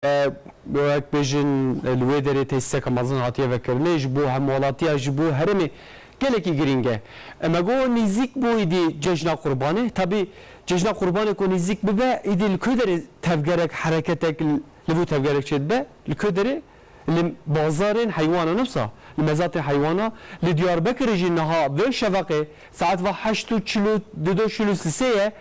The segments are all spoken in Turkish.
وقت بيجن الويدري تيسك مازن هاتيه وكرني جبو هم ولاتيه جبو هرمي geleki giringe. Ama go nizik bu idi cejna kurbanı. Tabi cejna kurbanı ko nizik bibe idi lköderi tevgerek hareketek livu tevgerek çedbe lköderi li bazarın hayvana nefsa li mezatı hayvana li Diyarbakır jinnaha ve şevaki saat ve 8 çilo dudu çilo siseye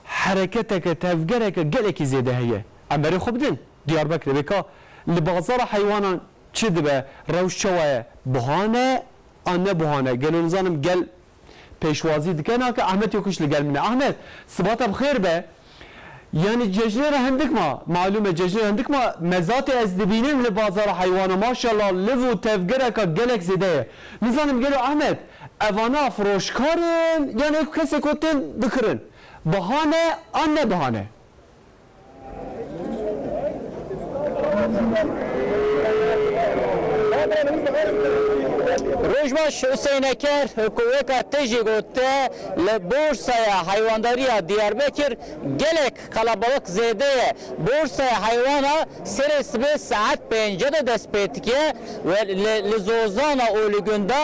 hareketek tevgerek geleki zede heye. Ameri xubdin Diyarbakır beka li bazara hayvana çedbe ravşçavaya bahane anne buhane gelin zanım gel peşvazi dikene ki Ahmet yokuşlu gelmine. Ahmet sıbata bxir be yani cejnere hendik ma malume cejnere hendik ma mezat-ı ezdibinin li bazara hayvanı maşallah livu tevgereka gelek zideye nizanım geliyor Ahmet evana froşkarın yani kesekotin dıkırın bahane anne bahane Rojbaş Hüseyin Eker kuvveka teji gotte le borsaya hayvandariya Diyarbakır gelek kalabalık zedeye borsaya hayvana seresbe saat 5'de despetike ve le zozana oligunda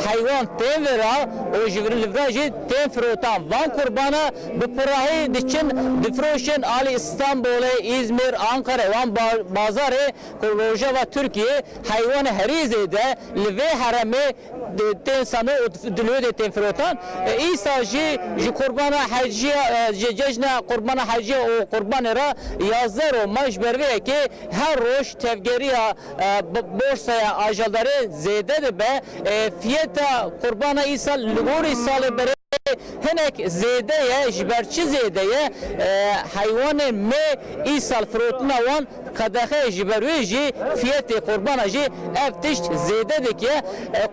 hayvan temvera o jivri livraji temfrotan van kurbana bu purahi diçin difroşen Ali İstanbul'e İzmir Ankara van bazarı Rojava Türkiye hayvan herizede ve harame ten sanı dülüyor de tenfrotan İsa ji kurbana hacıya cejna kurbana hacıya o kurbanera yazar o majberve ki her roş tevgeriya borsaya ajalları zede de be fiyata kurbana İsa luguri salı henek zedeye jiberçi zedeye hayvanı me İsal frotuna wan kadahe jiberüji fiyatı kurbana ji eftişt zededik ya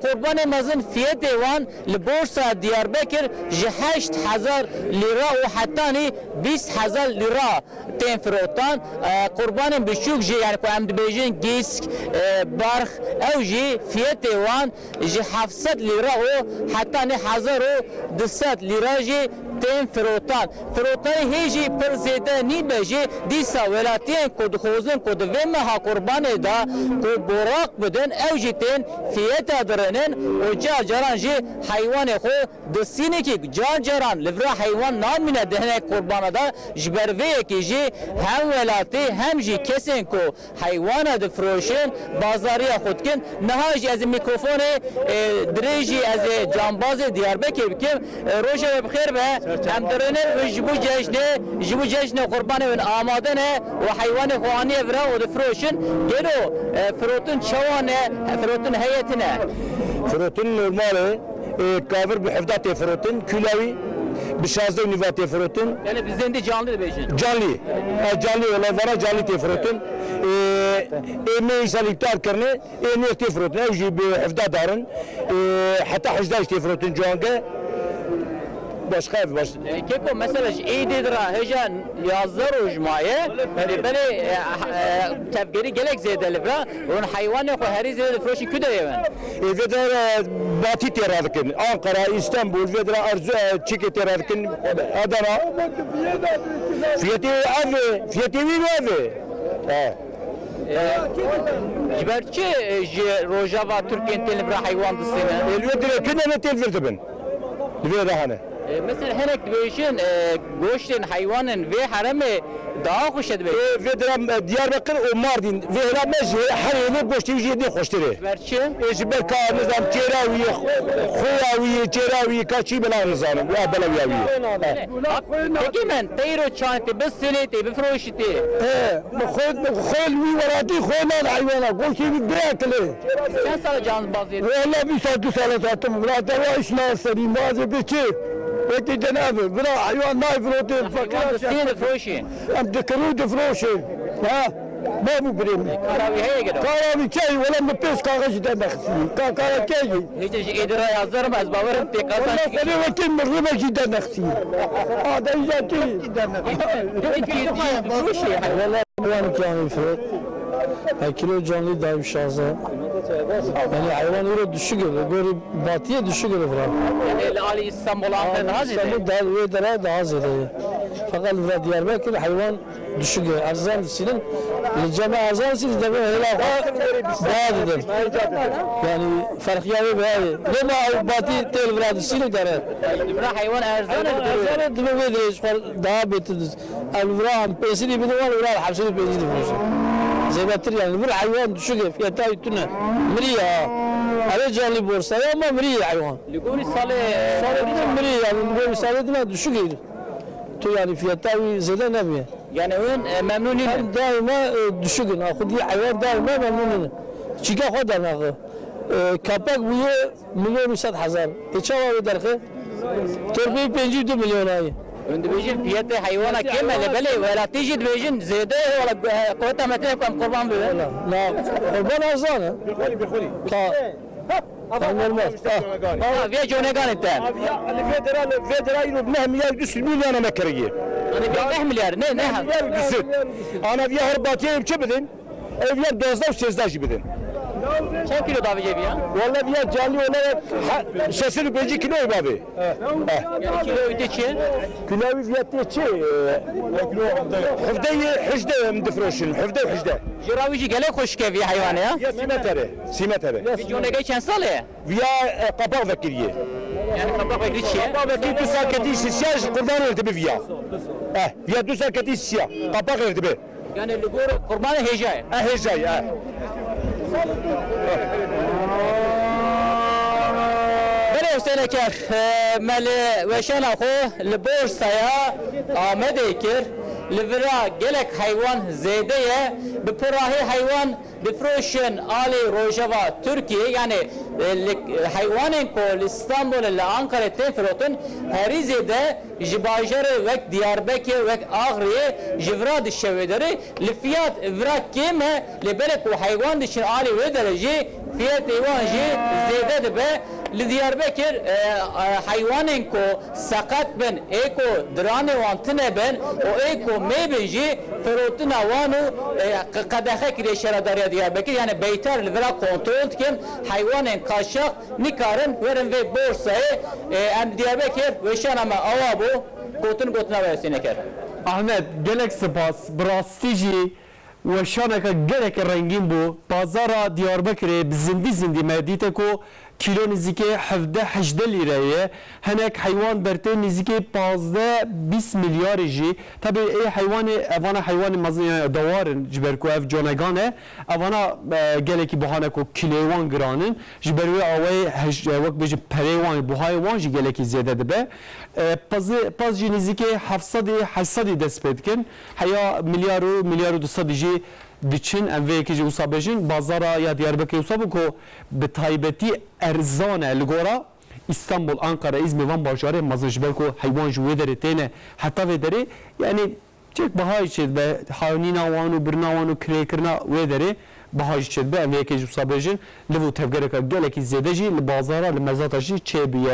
kurbanı mazın fiyatı wan li borsa Diyarbakır ji 8000 lira o hatta 20000 lira ten frotan kurbanın biçuk ji yani ko emd bejin gisk barx ev ji fiyatı wan ji 700 lira o hatta 1200 lira ji ten frotan frotan heji per zede ni beji disa velatiyen kod khozun kod ve meha kurbanı da ko borak beden evjiten fiyat adrenin o caranji hayvanı ko desine ki caran livra hayvan namine dehne kurbana da jberve ki ji hem velati hem ji kesen ko hayvana de froşen bazariya xodkin nahaj az mikrofonu dreji az cambaz Diyarbakır kim roja bxir be hem derene jibu cejne kurbanı amade ne ve hayvanı خوانی ورا و دفروشن گلو فروتن شوانه فروتن هيئتنا فروتن نورماله کاور به 17 فروتن کلاوی به 16 نیوات فروتن yani bizden de canlı beşin canlı olan var canlı froten eme insan iptal करने ene froten evji be 17 darın hatta 18 froten joanga başka baş. Keko mesela İdidra hejan yazlar ujmaye böyle tevgeri gelek zedeli bra onun hayvanı ko her zedeli froşi küde yemen. Vedra Batı teradkin Ankara İstanbul vedra arzu çike teradkin Adana fiyatı abi fiyatı abi. Jiberçi Rojava Türkiye'nin telibra hayvan dısına. Vedra kene telverdi ben. Vedra hane. Mesela henek beşin goşten hayvanın ve harame daha hoş edebe. Vedra Diyarbakır o Mardin ve helamez harame goşti jedi hoştere. Verçi. Ejber ka nizam terawi khoyawi terawi kaçı bela nizam ya bela yawi. Peki ben teyro çante bes senete be froşiti. Khol mi warati kholan hayvana goşti bir bekle. Sen sana can bazı. Vallahi bir saat salat attım. Burada var işler seni bazı biçi. Peki cenabı bura hayvan nay frotu fakir. Sen de froşi. Am dekru de froşi. Ha ما مبرم Karavi heye gidiyor. Karavi çay ولا مبيس كاغش دنخسي كاغا كاي Hiç idra yazarım az bavarım tek kazan. والله قالوا وكيل مرغبه جدا نخسي هذا يجي والله hayvan canlı fiyat. Kilo canlı daim şahsa. Yani hayvan öyle düşük olur. Böyle batıya düşük olur falan. Yani Ali İstanbul Ankara daha ziyade. İstanbul daha ziyade. Fakat Diyarbakır hayvan düşük. Arzan dişinin Cema azansı de ben helal daha dedim. Yani fark yani böyle. Ne ma batı tel vurad sinu dere. Libra hayvan erzan Azanı de böyle daha beter. Alvram pesini bir de var vurad hapsini pesini vurur. Zebatır yani bir hayvan düşük fiyata yutuna. Mriya. Abi canlı borsa ama mriya hayvan. Ligoni sale Mriya yani bu sadece düşük gelir. تو يعني فياتاوي زيادة نبيه yani ön memnuniyim. هم دائما düşükün akıdı hayvan daima memnunum çünkü kadar nakı kapak buyu milyon 100,000 içava derke torbayı 5 milyon ayı Önde bejin fiyatı hayvana kemale bele ve la tijid bejin zede wala kota mete kam kurban böyle. la kurban azanı normal Ha viye jonegan itten. الفيدرالي مهما يدس المليون انا مكريه Hani bir 5 milyar ne ha? يدس انا فيها هرباتيه بكبدن evler 9'da 8'de gibidin. Çen kilo da cebi ya? Vallahi bir canlı olarak sesini 5 kilo abi. Yani kilo ödeki. Kiloyu fiyatı çi. Hafdayı hıjda mdifroşun. Hafda hıjda. Jiravici gele koş kevi hayvanı ya. Ya simeteri. Simeteri. Bir jonega çen sale. Via kapak vekiliye. Yani kapak bekli çi. Kapak vekili tu sakati siyaj kurban oldu bir via. Via tu sakati siyah. Kapak oldu bir. Yani lugur kurbanı hecay. Hecay. Bere Hüseyin Eker, meli veşena xo li borsaya amede kir, li vira gelek hayvan zedeye, bi pirahi hayvan difroşen ali Rojava Türkiye yani hayvanın ko İstanbul ile Ankara tefrotun herizede jibajere ve Diyarbakır ve Ağrı jivra dişevederi li fiyat vira kime li belek o hayvan dişin ali ve derece fiyat hayvan zede de be li Diyarbakır hayvanın ko sakat ben eko drane vantine ben o eko mebenji ferotun avanu kadahe kireşera darya Diyarbakır yani beytar li vira kontrol kim hayvanın kaşık nikarın verin ve borsayı em Diyarbakır ve şanama avabu kotun kotuna versin eker. Ahmet gelek spas brastici ve şanaka gelek rengin bu pazara Diyarbakır'e zindi medite ko kilo nizike 17 liraya henek hayvan berte nizike 15 milyar ji tabi hayvanı evana hayvanı mazın davarın jiberku ev jonegane evana geleki buhane ko kilowan granın jiberu avay vak beji perewan bu hayvan ji geleki ziyade de be pazı nizike 700 despetkin haya milyaru 200 ji diçin evveki ji usabejin bazara ya Diyarbakır usabu ko bi taybeti erzane ligora İstanbul, Ankara, İzmir, Van Başarı mazaj belko hayvan ju vedere tene hatta vedere yani çek baha içed be havnina vanu birna vanu krekerna vedere baha içed be evveki ji usabejin livu tevgereka geleki zedeci li bazara li mezataji çebiye